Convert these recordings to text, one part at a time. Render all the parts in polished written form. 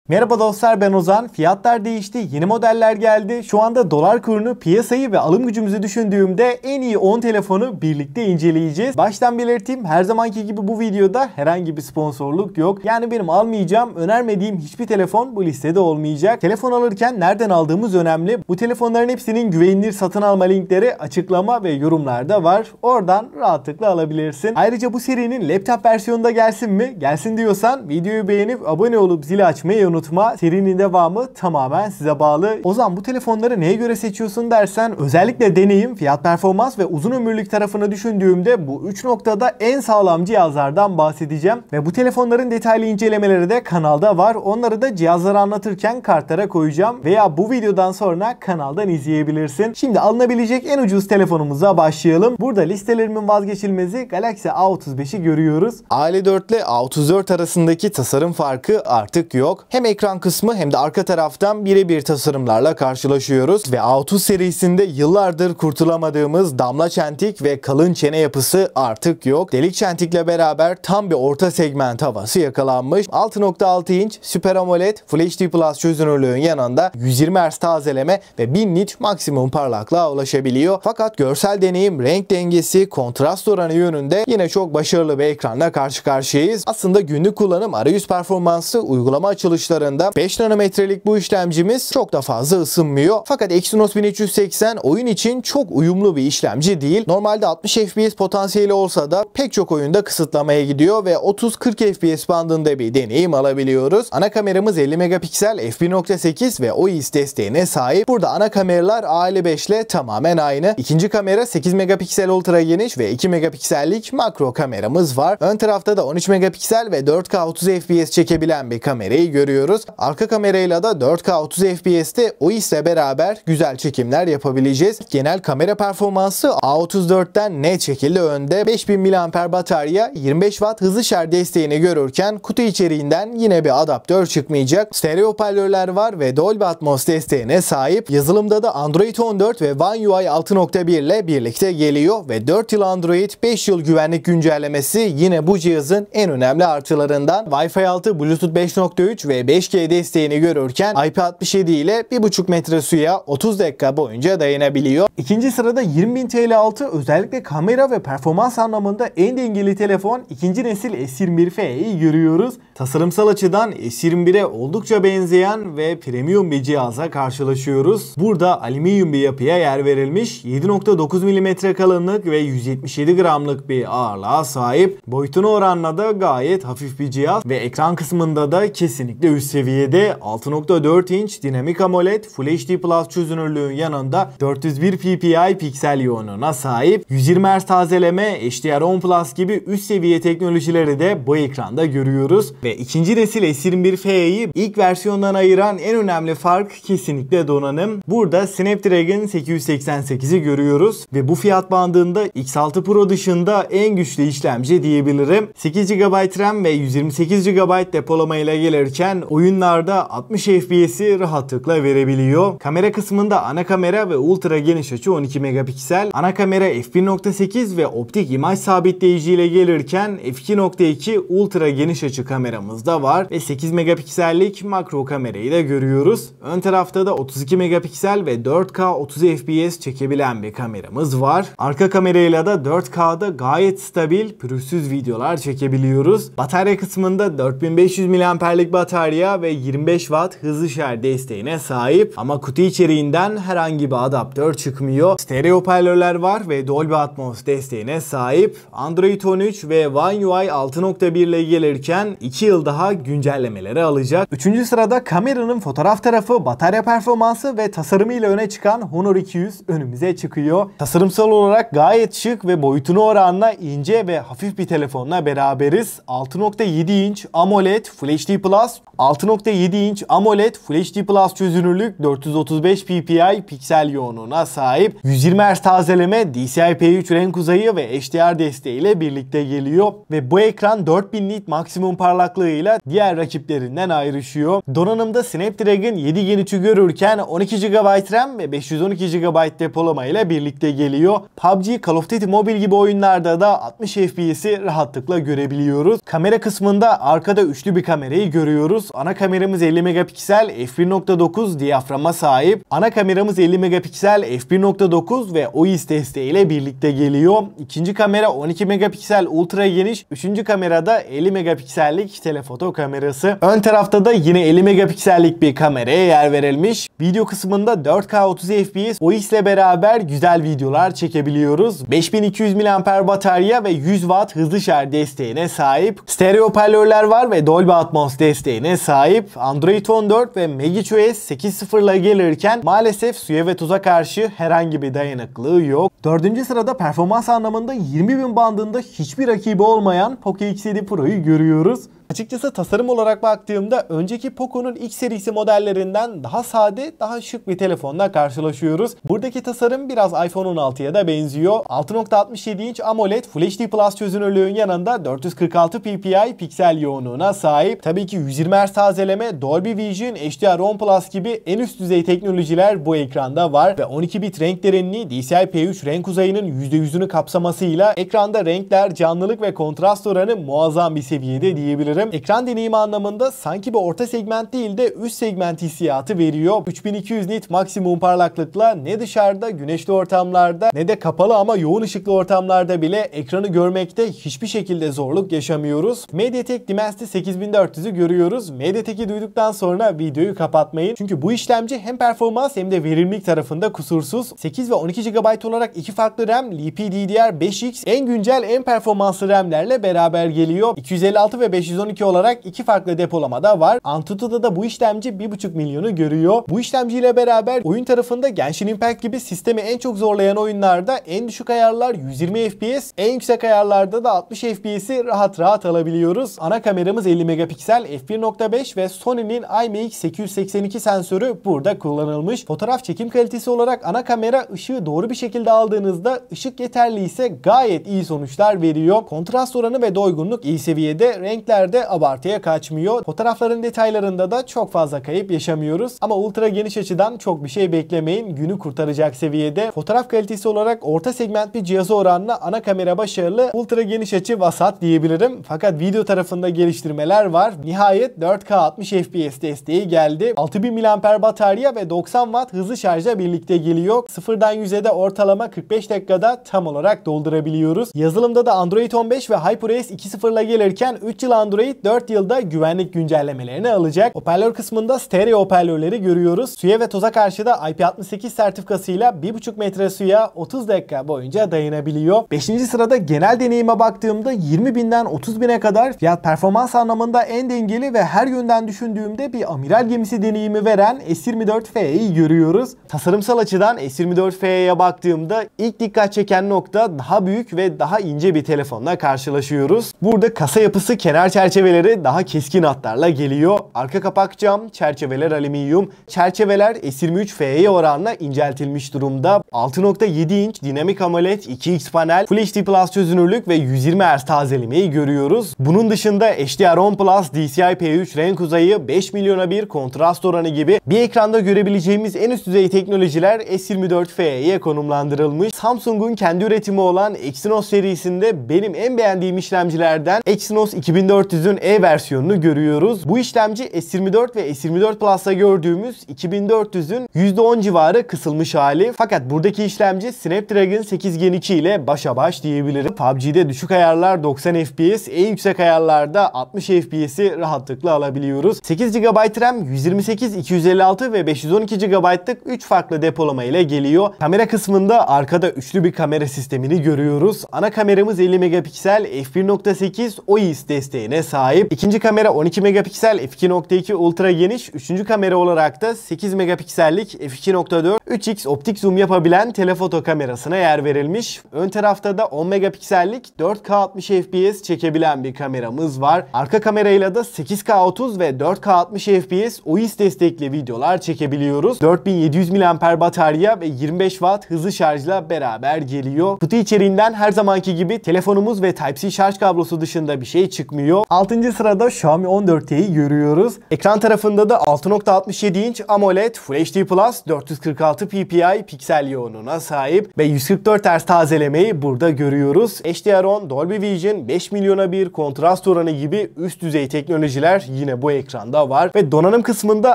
Merhaba dostlar, ben Ozan. Fiyatlar değişti, yeni modeller geldi. Şu anda dolar kurunu, piyasayı ve alım gücümüzü düşündüğümde en iyi 10 telefonu birlikte inceleyeceğiz. Baştan belirteyim, her zamanki gibi bu videoda herhangi bir sponsorluk yok. Yani benim almayacağım, önermediğim hiçbir telefon bu listede olmayacak. Telefon alırken nereden aldığımız önemli. Bu telefonların hepsinin güvenilir satın alma linkleri açıklama ve yorumlarda var. Oradan rahatlıkla alabilirsin. Ayrıca bu serinin laptop versiyonu da gelsin mi? Gelsin diyorsan videoyu beğenip abone olup zili açmayı unutma. Serinin devamı tamamen size bağlı. O zaman bu telefonları neye göre seçiyorsun dersen, özellikle deneyim, fiyat performans ve uzun ömürlük tarafını düşündüğümde bu 3 noktada en sağlam cihazlardan bahsedeceğim. Ve bu telefonların detaylı incelemeleri de kanalda var. Onları da cihazları anlatırken kartlara koyacağım. Veya bu videodan sonra kanaldan izleyebilirsin. Şimdi alınabilecek en ucuz telefonumuza başlayalım. Burada listelerimin vazgeçilmezi Galaxy A35'i görüyoruz. A54 ile A34 arasındaki tasarım farkı artık yok. Hem ekran kısmı hem de arka taraftan birebir tasarımlarla karşılaşıyoruz ve A30 serisinde yıllardır kurtulamadığımız damla çentik ve kalın çene yapısı artık yok. Delik çentikle beraber tam bir orta segment havası yakalanmış. 6.6 inç Super AMOLED Full HD Plus çözünürlüğün yanında 120 Hz tazeleme ve 1000 nit maksimum parlaklığa ulaşabiliyor. Fakat görsel deneyim, renk dengesi, kontrast oranı yönünde yine çok başarılı bir ekranla karşı karşıyayız. Aslında günlük kullanım arayüz performansı, uygulama açılışlarında 5 nanometrelik bu işlemcimiz çok da fazla ısınmıyor. Fakat Exynos 1380 oyun için çok uyumlu bir işlemci değil. Normalde 60 FPS potansiyeli olsa da pek çok oyunda kısıtlamaya gidiyor ve 30-40 FPS bandında bir deneyim alabiliyoruz. Ana kameramız 50 megapiksel f1.8 ve OIS desteğine sahip. Burada ana kameralar A55 ile tamamen aynı. İkinci kamera 8 megapiksel ultra geniş ve 2 megapiksellik makro kameramız var. Ön tarafta da 13 megapiksel ve 4K 30 FPS çekebilen bir kamerayı görüyoruz. Arka kamerayla da 4K 30 FPS'te OIS ile beraber güzel çekimler yapabileceğiz. Genel kamera performansı A34'ten net şekilde önde. 5000 mAh batarya, 25 Watt hızlı şarj desteğini görürken kutu içeriğinden yine bir adaptör çıkmayacak. Stereo hoparlörler var ve Dolby Atmos desteğine sahip. Yazılımda da Android 14 ve One UI 6.1 ile birlikte geliyor ve 4 yıl Android, 5 yıl güvenlik güncellemesi yine bu cihazın en önemli artılarından. Wi-Fi 6, Bluetooth 5.3 ve 5G desteğini görürken IP67 ile 1,5 metre suya 30 dakika boyunca dayanabiliyor. İkinci sırada 20.000 TL altı özellikle kamera ve performans anlamında en dengeli telefon ikinci nesil S21 FE'yi görüyoruz. Tasarımsal açıdan S21'e oldukça benzeyen ve premium bir cihaza karşılaşıyoruz. Burada alüminyum bir yapıya yer verilmiş, 7.9 mm kalınlık ve 177 gramlık bir ağırlığa sahip. Boyutuna oranla da gayet hafif bir cihaz ve ekran kısmında da kesinlikle üst seviyede. 6.4 inç dinamik AMOLED Full HD Plus çözünürlüğün yanında 401 ppi piksel yoğunluğuna sahip. 120 Hz tazeleme, HDR10 Plus gibi üst seviye teknolojileri de bu ekranda görüyoruz. Ve ikinci nesil S21 FE'yi ilk versiyondan ayıran en önemli fark kesinlikle donanım. Burada Snapdragon 888'i görüyoruz ve bu fiyat bandında X6 Pro dışında en güçlü işlemci diyebilirim. 8 GB RAM ve 128 GB depolama ile gelirken oyunlarda 60 FPS'i rahatlıkla verebiliyor. Kamera kısmında ana kamera ve ultra geniş açı 12 megapiksel. Ana kamera f1.8 ve optik imaj sabitleyici ile gelirken f2.2 ultra geniş açı kameramız da var ve 8 megapiksellik makro kamerayı da görüyoruz. Ön tarafta da 32 megapiksel ve 4K 30 FPS çekebilen bir kameramız var. Arka kamerayla da 4K'da gayet stabil, pürüzsüz videolar çekebiliyoruz. Batarya kısmında 4500 mAh'lik batarya ve 25 Watt hızlı şarj desteğine sahip ama kutu içeriğinden herhangi bir adaptör çıkmıyor. Stereo hoparlörler var ve Dolby Atmos desteğine sahip. Android 13 ve One UI 6.1 ile gelirken 2 yıl daha güncellemeleri alacak. Üçüncü sırada kameranın fotoğraf tarafı, batarya performansı ve tasarımı ile öne çıkan Honor 200 önümüze çıkıyor. Tasarımsal olarak gayet şık ve boyutuna oranla ince ve hafif bir telefonla beraberiz. 6.7 inç AMOLED Full HD Plus, 6.7 inç AMOLED Full HD Plus çözünürlük, 435 ppi piksel yoğunluğuna sahip. 120 Hz tazeleme, DCI-P3 renk uzayı ve HDR desteğiyle birlikte geliyor ve bu ekran 4000 nit maksimum parlaklık parlaklığıyla diğer rakiplerinden ayrışıyor. Donanımda Snapdragon 7 Gen 3'ü görürken 12 GB RAM ve 512 GB depolama ile birlikte geliyor. PUBG, Call of Duty Mobile gibi oyunlarda da 60 FPS'i rahatlıkla görebiliyoruz. Kamera kısmında arkada üçlü bir kamerayı görüyoruz. Ana kameramız 50 megapiksel f1.9 diyaframa sahip. Ana kameramız 50 megapiksel f1.9 ve OIS desteğiyle birlikte geliyor. İkinci kamera 12 megapiksel ultra geniş. Üçüncü kamerada 50 megapiksellik telefoto kamerası. Ön tarafta da yine 50 megapiksellik bir kameraya yer verilmiş. Video kısmında 4K 30 FPS OIS ile beraber güzel videolar çekebiliyoruz. 5200 mAh batarya ve 100 Watt hızlı şarj desteğine sahip. Stereo hoparlörler var ve Dolby Atmos desteğine sahip. Android 14 ve MagicOS 8.0 ile gelirken maalesef suya ve tuza karşı herhangi bir dayanıklılığı yok. Dördüncü sırada performans anlamında 20.000 bandında hiçbir rakibi olmayan Poco X7 Pro'yu görüyoruz. Açıkçası tasarım olarak baktığımda önceki Poco'nun X serisi modellerinden daha sade, daha şık bir telefonla karşılaşıyoruz. Buradaki tasarım biraz iPhone 16'ya da benziyor. 6.67 inç AMOLED Full HD Plus çözünürlüğün yanında 446 ppi piksel yoğunluğuna sahip. Tabii ki 120 Hz tazeleme, Dolby Vision, HDR10 Plus gibi en üst düzey teknolojiler bu ekranda var ve 12 bit renk derinliği DCI-P3 renk uzayının %100'ünü kapsamasıyla ekranda renkler, canlılık ve kontrast oranı muazzam bir seviyede diyebilirim. Ekran deneyimi anlamında sanki bir orta segment değil de üst segment hissiyatı veriyor. 3200 nit maksimum parlaklıkla ne dışarıda güneşli ortamlarda ne de kapalı ama yoğun ışıklı ortamlarda bile ekranı görmekte hiçbir şekilde zorluk yaşamıyoruz. MediaTek Dimensity 8400'ü görüyoruz. MediaTek'i duyduktan sonra videoyu kapatmayın. Çünkü bu işlemci hem performans hem de verimlilik tarafında kusursuz. 8 ve 12 GB olarak iki farklı RAM, LPDDR5X en güncel en performanslı RAM'lerle beraber geliyor. 256 ve 512 olarak iki farklı depolamada var. Antutu'da da bu işlemci 1.5 milyonu görüyor. Bu işlemciyle beraber oyun tarafında Genshin Impact gibi sistemi en çok zorlayan oyunlarda en düşük ayarlar 120 FPS, en yüksek ayarlarda da 60 FPS'i rahat rahat alabiliyoruz. Ana kameramız 50 megapiksel f1.5 ve Sony'nin IMX882 sensörü burada kullanılmış. Fotoğraf çekim kalitesi olarak ana kamera ışığı doğru bir şekilde aldığınızda ışık yeterli ise gayet iyi sonuçlar veriyor. Kontrast oranı ve doygunluk iyi seviyede, renklerde abartıya kaçmıyor. Fotoğrafların detaylarında da çok fazla kayıp yaşamıyoruz. Ama ultra geniş açıdan çok bir şey beklemeyin. Günü kurtaracak seviyede. Fotoğraf kalitesi olarak orta segment bir cihaza oranla ana kamera başarılı. Ultra geniş açı vasat diyebilirim. Fakat video tarafında geliştirmeler var. Nihayet 4K 60 FPS desteği geldi. 6000 mAh batarya ve 90 Watt hızlı şarjla birlikte geliyor. Sıfırdan 100'e de ortalama 45 dakikada tam olarak doldurabiliyoruz. Yazılımda da Android 15 ve HyperOS 2.0 ile gelirken 3 yıl Android 4 yılda güvenlik güncellemelerini alacak. Hoparlör kısmında stereo hoparlörleri görüyoruz. Suya ve toza karşı da IP68 sertifikasıyla 1,5 metre suya 30 dakika boyunca dayanabiliyor. 5. sırada genel deneyime baktığımda 20.000'den 30.000'e kadar fiyat performans anlamında en dengeli ve her yönden düşündüğümde bir amiral gemisi deneyimi veren S24F'yi görüyoruz. Tasarımsal açıdan S24F'ye baktığımda ilk dikkat çeken nokta daha büyük ve daha ince bir telefonla karşılaşıyoruz. Burada kasa yapısı, kenar çerçeveleri daha keskin hatlarla geliyor. Arka kapak cam, çerçeveler alüminyum. Çerçeveler S23F'ye oranla inceltilmiş durumda. 6.7 inç dinamik AMOLED 2X panel, Full HD Plus çözünürlük ve 120 Hz tazelemeyi görüyoruz. Bunun dışında HDR10 Plus, DCI-P3 renk uzayı, 5 milyona bir kontrast oranı gibi bir ekranda görebileceğimiz en üst düzey teknolojiler S24F'ye konumlandırılmış. Samsung'un kendi üretimi olan Exynos serisinde benim en beğendiğim işlemcilerden Exynos 2400'ün E versiyonunu görüyoruz. Bu işlemci S24 ve S24 Plus'ta gördüğümüz 2400'ün %10 civarı kısılmış hali. Fakat buradaki işlemci Snapdragon 8 Gen 2 ile başa baş diyebilirim. PUBG'de düşük ayarlar 90 FPS, en yüksek ayarlarda 60 FPS'i rahatlıkla alabiliyoruz. 8 GB RAM, 128, 256 ve 512 GB'lık 3 farklı depolama ile geliyor. Kamera kısmında arkada üçlü bir kamera sistemini görüyoruz. Ana kameramız 50 megapiksel f1.8 OIS desteğine sahip. İkinci kamera 12 megapiksel f2.2 ultra geniş. Üçüncü kamera olarak da 8 megapiksellik f2.4 3x optik zoom yapabilen telefoto kamerasına yer verilmiş. Ön tarafta da 10 megapiksellik 4K 60 FPS çekebilen bir kameramız var. Arka kamerayla da 8K 30 ve 4K 60 FPS OIS destekli videolar çekebiliyoruz. 4700 mAh batarya ve 25 Watt hızlı şarjla beraber geliyor. Kutu içeriğinden her zamanki gibi telefonumuz ve Type-C şarj kablosu dışında bir şey çıkmıyor. 6. sırada Xiaomi 14T'yi görüyoruz. Ekran tarafında da 6.67 inç AMOLED Full HD Plus 446 ppi piksel yoğunluğuna sahip ve 144 Hz tazelemeyi burada görüyoruz. HDR10, Dolby Vision, 5 milyona bir kontrast oranı gibi üst düzey teknolojiler yine bu ekranda var ve donanım kısmında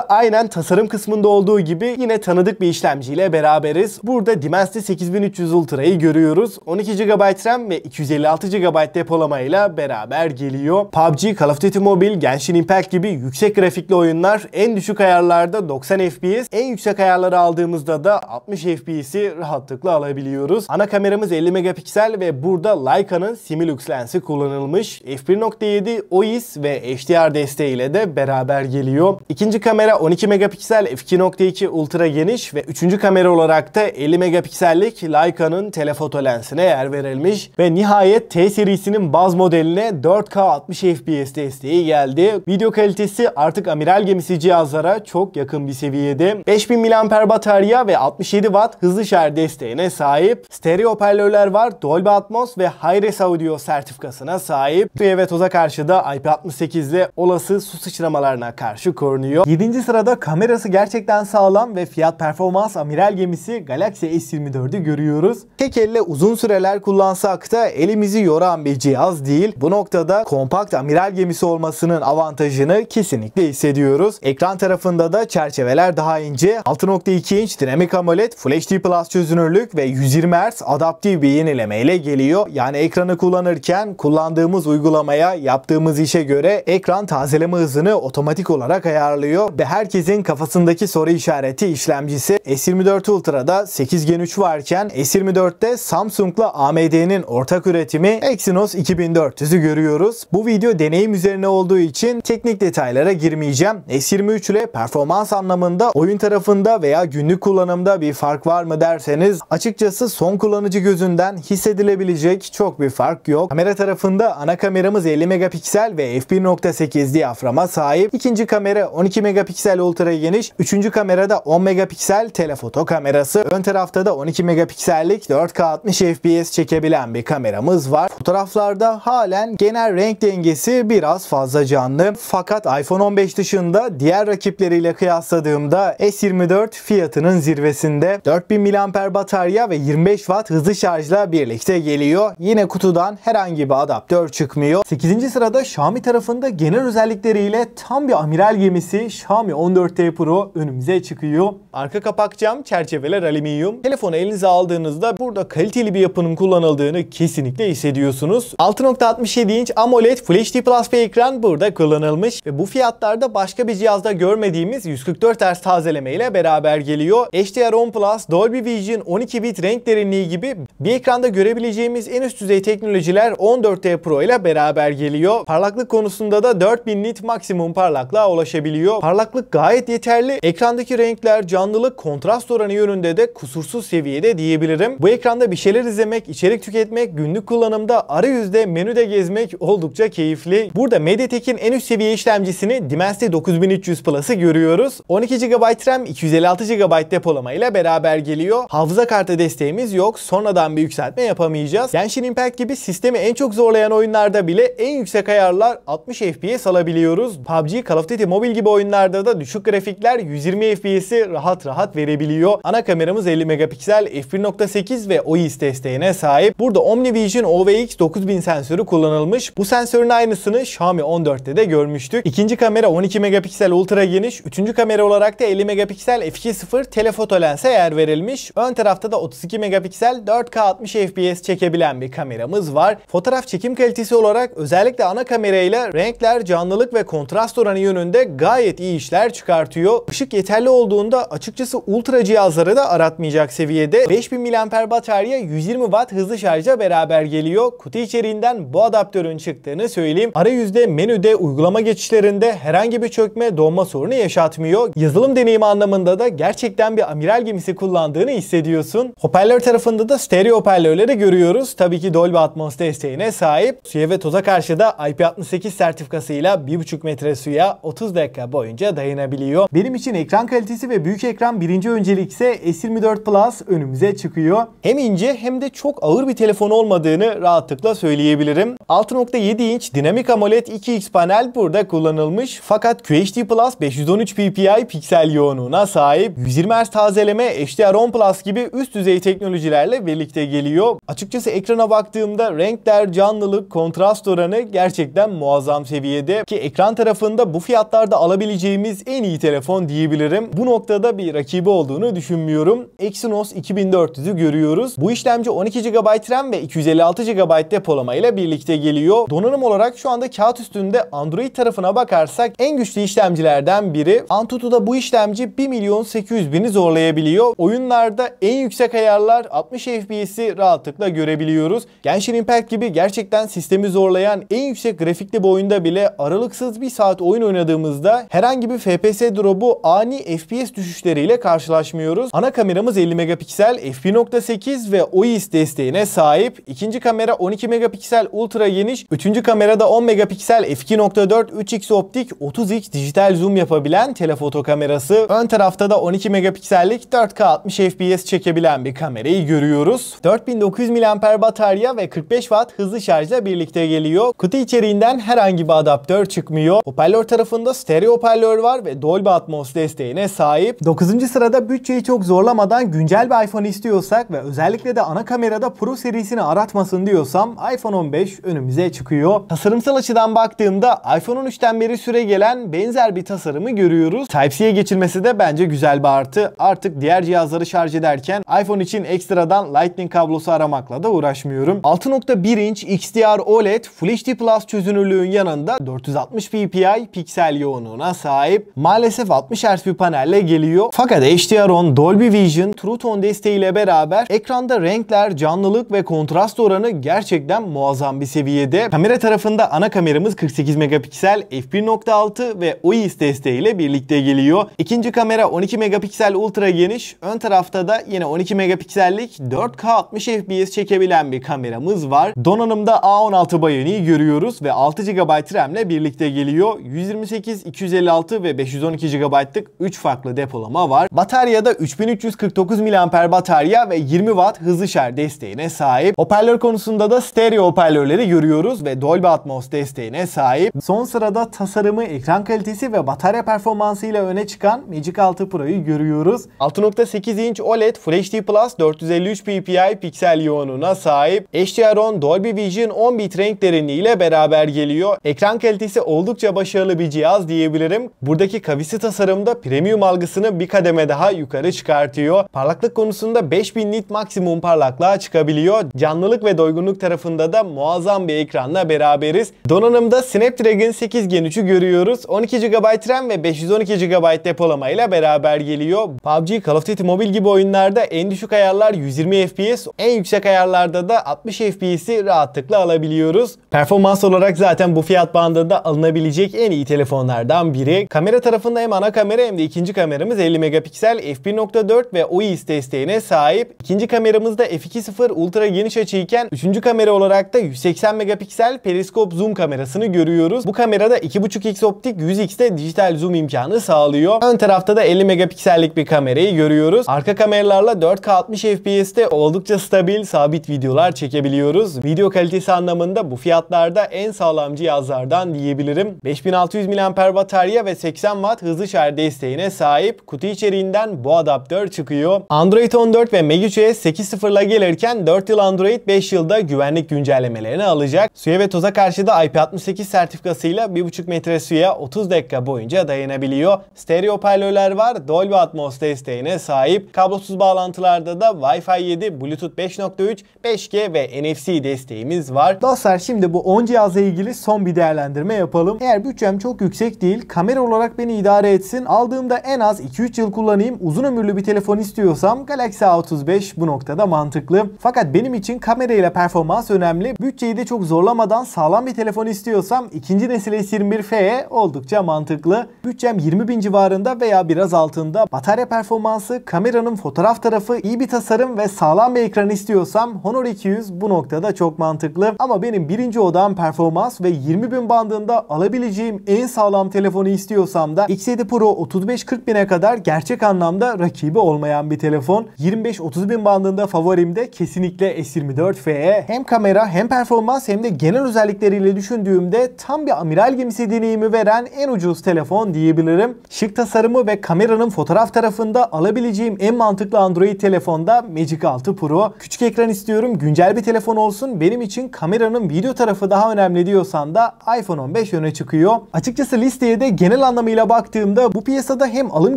aynen tasarım kısmında olduğu gibi yine tanıdık bir işlemciyle beraberiz. Burada Dimensity 8300 Ultra'yı görüyoruz. 12 GB RAM ve 256 GB depolamayla beraber geliyor. PUBG, Call of Duty Mobile, Genshin Impact gibi yüksek grafikli oyunlar en düşük ayarlarda 90 FPS, en yüksek ayarları aldığımızda da 60 FPS'i rahatlıkla alabiliyoruz. Ana kameramız 50 megapiksel ve burada Leica'nın Similux lensi kullanılmış. f1.7 OIS ve HDR desteğiyle de beraber geliyor. İkinci kamera 12 megapiksel f2.2 ultra geniş ve üçüncü kamera olarak da 50 megapiksellik Leica'nın telefoto lensine yer verilmiş ve nihayet T serisinin baz modeline 4K 60 FPS desteği geldi. Video kalitesi artık amiral gemisi cihazlara çok yakın bir seviyede. 5000 mAh batarya ve 67 Watt hızlı şarj desteğine sahip. Stereo hoparlörler var. Dolby Atmos ve Hi-Res Audio sertifikasına sahip. Suya ve toza karşı da IP68 ile olası su sıçramalarına karşı korunuyor. 7. sırada kamerası gerçekten sağlam ve fiyat performans amiral gemisi Galaxy S24'ü görüyoruz. Tek elle uzun süreler kullansak da elimizi yoran bir cihaz değil. Bu noktada kompakt amiral gemisi olmasının avantajını kesinlikle hissediyoruz. Ekran tarafında da çerçeveler daha ince. 6.2 inç dinamik AMOLED Full HD Plus çözünürlük ve 120 Hz adaptif bir yenileme ile geliyor. Yani ekranı kullanırken kullandığımız uygulamaya, yaptığımız işe göre ekran tazeleme hızını otomatik olarak ayarlıyor ve herkesin kafasındaki soru işareti işlemcisi. S24 Ultra'da 8 Gen 3 varken S24'te Samsung'la AMD'nin ortak üretimi Exynos 2400'ü görüyoruz. Bu video deneyim üzerine olduğu için teknik detaylara girmeyeceğim. S23 ile performans anlamında oyun tarafında veya günlük kullanımda bir fark var mı derseniz açıkçası son kullanıcı gözünden hissedilebilecek çok bir fark yok. Kamera tarafında ana kameramız 50 megapiksel ve f1.8 diyaframa sahip. İkinci kamera 12 megapiksel ultra geniş. Üçüncü kamerada 10 megapiksel telefoto kamerası. Ön tarafta da 12 megapiksellik 4K 60 FPS çekebilen bir kameramız var. Fotoğraflarda halen genel renk dengesi biraz fazla canlı. Fakat iPhone 15 dışında diğer rakipleriyle kıyasladığımda S24 fiyatının zirvesinde. 4000 mAh batarya ve 25 Watt hızlı şarjla birlikte geliyor. Yine kutudan herhangi bir adaptör çıkmıyor. 8. sırada Xiaomi tarafında genel özellikleriyle tam bir amiral gemisi Xiaomi 14T Pro önümüze çıkıyor. Arka kapak cam, çerçeveler alüminyum. Telefonu elinize aldığınızda burada kaliteli bir yapının kullanıldığını kesinlikle hissediyorsunuz. 6.67 inç AMOLED Full HD Plus bir ekran burada kullanılmış ve bu fiyatlarda başka bir cihazda görmediğimiz 144 Hz tazeleme ile beraber geliyor. HDR10 Plus, Dolby Vision, 12 bit renk derinliği gibi bir ekranda görebileceğimiz en üst düzey teknolojiler 14T Pro ile beraber geliyor. Parlaklık konusunda da 4000 nit maksimum parlaklığa ulaşabiliyor. Parlaklık gayet yeterli. Ekrandaki renkler, canlılık, kontrast oranı yönünde de kusursuz seviyede diyebilirim. Bu ekranda bir şeyler izlemek, içerik tüketmek, günlük kullanımda arayüzde, menüde gezmek oldukça keyifli. Burada MediaTek'in en üst seviye işlemcisini Dimensity 9300 Plus'ı görüyoruz. 12 GB RAM, 256 GB depolama ile beraber geliyor. Hafıza kartı desteğimiz yok. Sonradan bir yükseltme yapamayacağız. Genshin Impact gibi sistemi en çok zorlayan oyunlarda bile en yüksek ayarlar 60 FPS alabiliyoruz. PUBG, Call of Duty Mobile gibi oyunlarda da düşük grafikler 120 FPS'i rahat verebiliyor. Ana kameramız 50 megapiksel, f1.8 ve OIS desteğine sahip. Burada OmniVision OVX 9000 sensörü kullanılmış. Bu sensörün aynısını Xiaomi 14'te de görmüştük. İkinci kamera 12 megapiksel ultra geniş. Üçüncü kamera olarak da 50 megapiksel f2.0 telefoto lense yer verilmiş. Ön tarafta da 32 megapiksel 4K 60 FPS çekebilen bir kameramız var. Fotoğraf çekim kalitesi olarak özellikle ana kamerayla renkler, canlılık ve kontrast oranı yönünde gayet iyi işler çıkartıyor. Işık yeterli olduğunda açıkçası ultra cihazları da aratmayacak seviyede. 5000 mAh batarya 120 Watt hızlı şarja beraber geliyor. Kutu içeriğinden bu adaptörün çıktığını söyleyeyim. Arayüzde, menüde, uygulama geçişlerinde herhangi bir çökme, donma sorunu yaşatmıyor. Yazılım deneyimi anlamında da gerçekten bir amiral gemisi kullandığını hissediyorsun. Hoparlör tarafında da stereo hoparlörleri görüyoruz. Tabii ki Dolby Atmos desteğine sahip. Suya ve toza karşı da IP68 sertifikasıyla 1,5 metre suya 30 dakika boyunca dayanabiliyor. Benim için ekran kalitesi ve büyük ekran birinci öncelikse S24 Plus önümüze çıkıyor. Hem ince hem de çok ağır bir telefon olmadığını rahatlıkla söyleyebilirim. 6.7 inç dinamik Dinamik AMOLED 2X panel burada kullanılmış. Fakat QHD Plus 513 ppi piksel yoğunluğuna sahip. 120 Hz tazeleme, HDR10 Plus gibi üst düzey teknolojilerle birlikte geliyor. Açıkçası ekrana baktığımda renkler, canlılık, kontrast oranı gerçekten muazzam seviyede. Ki ekran tarafında bu fiyatlarda alabileceğimiz en iyi telefon diyebilirim. Bu noktada bir rakibi olduğunu düşünmüyorum. Exynos 2400'ü görüyoruz. Bu işlemci 12 GB RAM ve 256 GB depolama ile birlikte geliyor. Donanım olarak şu anda kağıt üstünde Android tarafına bakarsak en güçlü işlemcilerden biri. Antutu'da bu işlemci 1.800.000'i zorlayabiliyor. Oyunlarda en yüksek ayarlar 60 FPS'i rahatlıkla görebiliyoruz. Genshin Impact gibi gerçekten sistemi zorlayan en yüksek grafikli bir oyunda bile aralıksız bir saat oyun oynadığımızda herhangi bir FPS drop'u ani FPS düşüşleriyle karşılaşmıyoruz. Ana kameramız 50 megapiksel f1.8 ve OIS desteğine sahip. İkinci kamera 12 megapiksel ultra geniş. Üçüncü kamerada 10 megapiksel f2.4 3x optik 30x dijital zoom yapabilen telefoto kamerası. Ön tarafta da 12 megapiksellik 4K 60 FPS çekebilen bir kamerayı görüyoruz. 4900 mAh batarya ve 45 Watt hızlı şarjla birlikte geliyor. Kutu içeriğinden herhangi bir adaptör çıkmıyor. Hoparlör tarafında stereo hoparlör var ve Dolby Atmos desteğine sahip. 9. sırada bütçeyi çok zorlamadan güncel bir iPhone istiyorsak ve özellikle de ana kamerada Pro serisini aratmasın diyorsam iPhone 15 önümüze çıkıyor. Tasarımsal açıdan baktığımda iPhone 13'ten beri süregelen benzer bir tasarımı görüyoruz. Type-C'ye geçilmesi de bence güzel bir artı. Artık diğer cihazları şarj ederken iPhone için ekstradan Lightning kablosu aramakla da uğraşmıyorum. 6.1 inç XDR OLED Full HD Plus çözünürlüğün yanında 460 ppi piksel yoğunluğuna sahip. Maalesef 60 Hz bir panelle geliyor. Fakat HDR10, Dolby Vision, True Tone desteğiyle beraber ekranda renkler, canlılık ve kontrast oranı gerçekten muazzam bir seviyede. Kamera tarafında ana kameramız 48 megapiksel f1.6 ve OIS desteğiyle birlikte geliyor. İkinci kamera 12 megapiksel ultra geniş. Ön tarafta da yine 12 megapiksellik 4K 60 FPS çekebilen bir kameramız var. Donanımda A16 Bionic görüyoruz ve 6 GB RAM ile birlikte geliyor. 128, 256 ve 512 GB'lık 3 farklı depolama var. Bataryada 3349 mAh batarya ve 20 Watt hızlı şarj desteğine sahip. Hoparlör konusunda da stereo hoparlörleri görüyoruz ve Dolby Atmos desteğine sahip. Son sırada tasarımı, ekran kalitesi ve batarya performansı ile öne çıkan Magic 6 Pro'yu görüyoruz. 6.8 inç OLED Full HD Plus 453 ppi piksel yoğunluğuna sahip. HDR10 Dolby Vision 10 bit renk derinliği ile beraber geliyor. Ekran kalitesi oldukça başarılı bir cihaz diyebilirim. Buradaki kavisli tasarımda premium algısını bir kademe daha yukarı çıkartıyor. Parlaklık konusunda 5000 nit maksimum parlaklığa çıkabiliyor. Canlılık ve doygunluk tarafında da muazzam bir ekranla beraberiz. Donanımda Snapdragon 8 Gen 3'ü görüyoruz. 12 GB RAM ve 512 GB depolama ile beraber geliyor. PUBG, Call of Duty Mobile gibi oyunlarda en düşük ayarlar 120 FPS, en yüksek ayarlarda da 60 FPS'i rahatlıkla alabiliyoruz. Performans olarak zaten bu fiyat bandında alınabilecek en iyi telefonlardan biri. Kamera tarafında hem ana kamera hem de ikinci kameramız 50 megapiksel f1.4 ve OIS desteğine sahip. İkinci kameramızda f2.0 ultra geniş açıyken üçüncü kamera olarak da 180 megapiksel periskop zoom kamerasını görüyoruz. Bu kamerada 2.5x optik 100x'te dijital zoom imkanı sağlıyor. Ön tarafta da 50 megapiksellik bir kamerayı görüyoruz. Arka kameralarla 4K 60 FPS'te oldukça stabil, sabit videolar çekebiliyoruz. Video kalitesi anlamında bu fiyatlarda en sağlam cihazlardan diyebilirim. 5600 mAh batarya ve 80 Watt hızlı şarj desteğine sahip. Kutu içeriğinden bu adaptör çıkıyor. Android 14 ve MagicOS 8.0 ile gelirken 4 yıl Android, 5 yılda güvenlik güncellemelerini alacak. Suya ve toza karşı da IP68 sertifikasıyla 1,5 metre suya 30 dakika boyunca dayanabiliyor. Stereo hoparlörler var. Dolby Atmos desteğine sahip. Kablosuz bağlantılarda da Wi-Fi 7, Bluetooth 5.3, 5G ve NFC desteğimiz var. Dostlar, şimdi bu 10 cihazla ilgili son bir değerlendirme yapalım. Eğer bütçem çok yüksek değil, kamera olarak beni idare etsin, aldığımda en az 2-3 yıl kullanayım, uzun ömürlü bir telefon istiyorsam Galaxy A35 bu noktada mantıklı. Fakat benim için kamera ile performans önemli. Bütçeyi de çok zorlamadan sağlam bir telefon istiyorsam ikinci nesil S21 FE oldukça mantıklı. Bütçem 20.000 civarında veya biraz altında. Batarya performansı, kameranın fotoğraf tarafı, iyi bir tasarım ve sağlam bir ekran istiyorsam Honor 200 bu noktada çok mantıklı. Ama benim birinci odam performans ve 20.000 bandında alabileceğim en sağlam telefonu istiyorsam da X7 Pro 35-40 bine kadar gerçek anlamda rakibi olmayan bir telefon. 25-30 bin bandında favorim de kesinlikle S24 FE. Hem kamera hem performans hem de genel özellikleriyle fiyatlarıyla düşündüğümde tam bir amiral gemisi deneyimi veren en ucuz telefon diyebilirim. Şık tasarımı ve kameranın fotoğraf tarafında alabileceğim en mantıklı Android telefonda Magic 6 Pro. Küçük ekran istiyorum, güncel bir telefon olsun, benim için kameranın video tarafı daha önemli diyorsan da iPhone 15 öne çıkıyor. Açıkçası listeye de genel anlamıyla baktığımda bu piyasada hem alım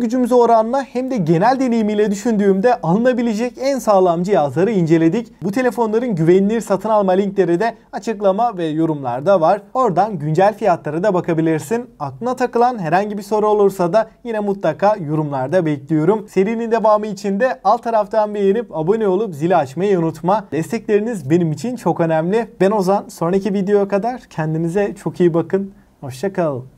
gücümüze oranla hem de genel deneyimiyle düşündüğümde alınabilecek en sağlam cihazları inceledik. Bu telefonların güvenilir satın alma linkleri de açıklama ve yorumlarda var. Oradan güncel fiyatlara da bakabilirsin. Aklına takılan herhangi bir soru olursa da yine mutlaka yorumlarda bekliyorum. Serinin devamı için de alt taraftan beğenip abone olup zili açmayı unutma. Destekleriniz benim için çok önemli. Ben Ozan. Sonraki videoya kadar kendinize çok iyi bakın. Hoşça kalın.